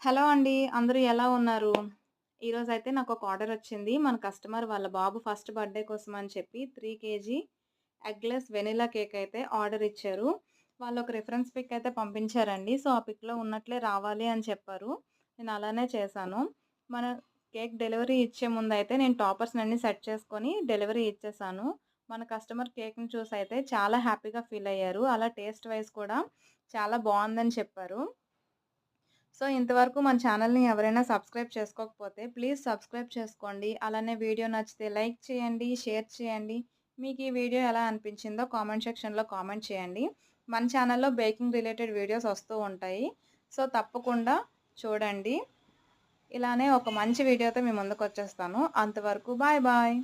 Hello అండి. అందరూ ఎలా ఉన్నారు? ఈరోజైతే నాకొక ఆర్డర్ వచ్చింది. మన కస్టమర్ వాళ్ళ బాబు ఫస్ట్ బర్త్‌డే కోసం అని చెప్పి 3 కేజీ ఎగ్‌లెస్ వెనిల్లా కేక్ అయితే ఆర్డర్ ఇచ్చారు. వాళ్ళు ఒక రిఫరెన్స్ పిక్ అయితే పంపించారండి. సో, ఆ పిక్‌లో ఉన్నట్లే రావాలి అని చెప్పారు. నేను అలానే చేశాను. మన కేక్ డెలివరీ ఇచ్చే ముందయితే నేను టాపర్స్‌నన్నీ సెట్ చేసుకొని డెలివరీ ఇచ్చేసాను. మన కస్టమర్ కేక్‌ని చూసయితే చాలా హ్యాపీగా ఫీల్ అయ్యారు. అలా టేస్ట్ వైస్ కూడా చాలా బావుందని చెప్పారు. సో, ఇంతవరకు మన ఛానల్‌ని ఎవరైనా సబ్స్క్రైబ్ చేసుకోకపోతే ప్లీజ్ సబ్స్క్రైబ్ చేసుకోండి. అలానే వీడియో నచ్చితే లైక్ చేయండి, షేర్ చేయండి. మీకు ఈ వీడియో ఎలా అనిపించిందో కామెంట్ సెక్షన్‌లో కామెంట్ చేయండి. మన ఛానల్‌లో బేకింగ్ రిలేటెడ్ వీడియోస్ వస్తూ ఉంటాయి. సో, తప్పకుండా చూడండి. ఇలానే ఒక మంచి వీడియోతో మీ ముందుకొచ్చేస్తాను. అంతవరకు బాయ్ బాయ్.